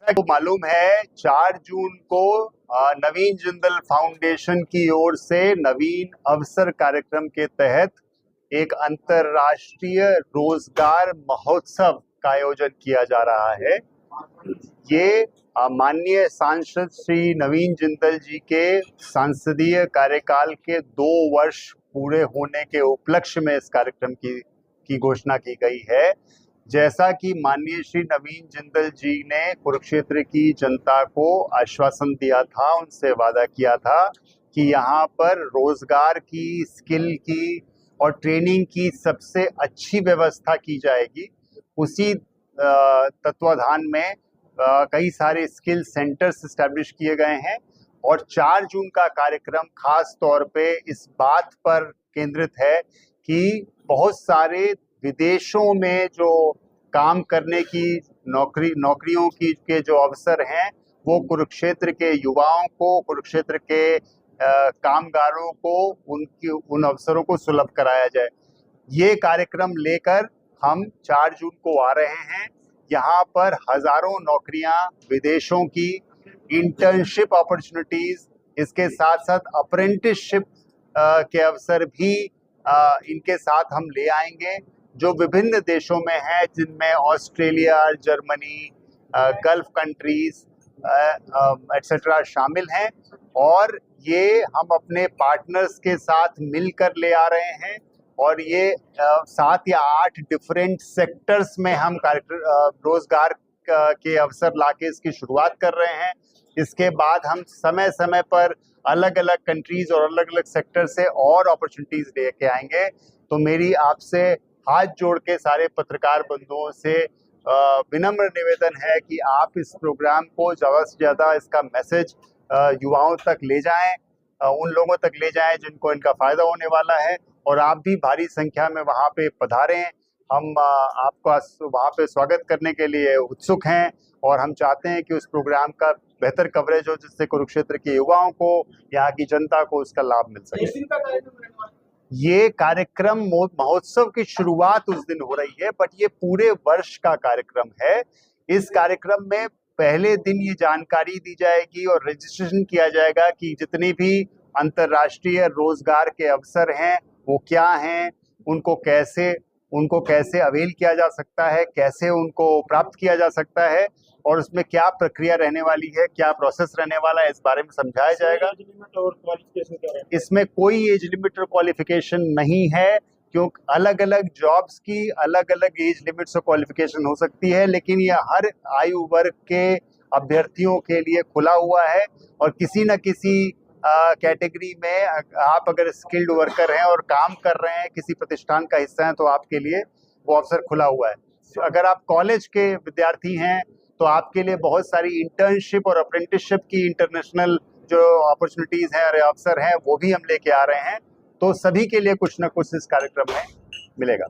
को मालूम है 4 जून को नवीन जिंदल फाउंडेशन की ओर से नवीन अवसर कार्यक्रम के तहत एक अंतर्राष्ट्रीय रोजगार महोत्सव का आयोजन किया जा रहा है। ये माननीय सांसद श्री नवीन जिंदल जी के सांसदीय कार्यकाल के 2 वर्ष पूरे होने के उपलक्ष्य में इस कार्यक्रम की घोषणा की गई है। जैसा कि माननीय श्री नवीन जिंदल जी ने कुरुक्षेत्र की जनता को आश्वासन दिया था, उनसे वादा किया था कि यहाँ पर रोजगार की, स्किल की और ट्रेनिंग की सबसे अच्छी व्यवस्था की जाएगी। उसी तत्वाधान में कई सारे स्किल सेंटर्स एस्टैब्लिश किए गए हैं और 4 जून का कार्यक्रम खास तौर पे इस बात पर केंद्रित है कि बहुत सारे विदेशों में जो काम करने की नौकरियों के जो अवसर हैं वो कुरुक्षेत्र के युवाओं को, कुरुक्षेत्र के कामगारों को उन अवसरों को सुलभ कराया जाए। ये कार्यक्रम लेकर हम 4 जून को आ रहे हैं। यहाँ पर हजारों नौकरियां, विदेशों की इंटर्नशिप अपॉर्चुनिटीज, इसके साथ साथ अप्रेंटिसशिप के अवसर भी इनके साथ हम ले आएंगे, जो विभिन्न देशों में है, जिनमें Australia, Germany, gulf countries etcetera शामिल हैं। और ये हम अपने पार्टनर्स के साथ मिलकर ले आ रहे हैं और ये 7 या 8 डिफरेंट सेक्टर्स में हम रोजगार के अवसर लाके इसकी शुरुआत कर रहे हैं। इसके बाद हम समय समय पर अलग अलग कंट्रीज और अलग अलग सेक्टर से और अपॉर्चुनिटीज लेके आएंगे। तो मेरी आपसे हाथ जोड़ के सारे पत्रकार बंधुओं से विनम्र निवेदन है कि आप इस प्रोग्राम को ज़्यादा से ज़्यादा इसका मैसेज युवाओं तक ले जाएं, उन लोगों तक ले जाएं जिनको इनका फायदा होने वाला है, और आप भी भारी संख्या में वहाँ पे पधारें। हम आपका वहाँ पे स्वागत करने के लिए उत्सुक हैं और हम चाहते हैं कि उस प्रोग्राम का बेहतर कवरेज हो, जिससे कुरुक्षेत्र के युवाओं को, यहाँ की जनता को उसका लाभ मिल सके। ये कार्यक्रम महोत्सव की शुरुआत उस दिन हो रही है, बट ये पूरे वर्ष का कार्यक्रम है। इस कार्यक्रम में पहले दिन ये जानकारी दी जाएगी और रजिस्ट्रेशन किया जाएगा कि जितने भी अंतर्राष्ट्रीय रोजगार के अवसर हैं वो क्या हैं, उनको कैसे अवेल किया जा सकता है, कैसे उनको प्राप्त किया जा सकता है और उसमें क्या प्रक्रिया रहने वाली है, क्या प्रोसेस रहने वाला है, इस बारे में समझाया जाएगा। इसमें कोई एज लिमिट और क्वालिफिकेशन नहीं है, क्योंकि अलग अलग जॉब्स की अलग अलग एज लिमिट्स और क्वालिफिकेशन हो सकती है, लेकिन यह हर आयु वर्ग के अभ्यर्थियों के लिए खुला हुआ है। और किसी न किसी कैटेगरी में आप अगर स्किल्ड वर्कर हैं और काम कर रहे हैं, किसी प्रतिष्ठान का हिस्सा हैं, तो आपके लिए वो अवसर खुला हुआ है। अगर आप कॉलेज के विद्यार्थी हैं तो आपके लिए बहुत सारी इंटर्नशिप और अप्रेंटिसशिप की इंटरनेशनल जो अपॉर्चुनिटीज हैं और अवसर हैं वो भी हम लेके आ रहे हैं। तो सभी के लिए कुछ ना कुछ इस कार्यक्रम में मिलेगा।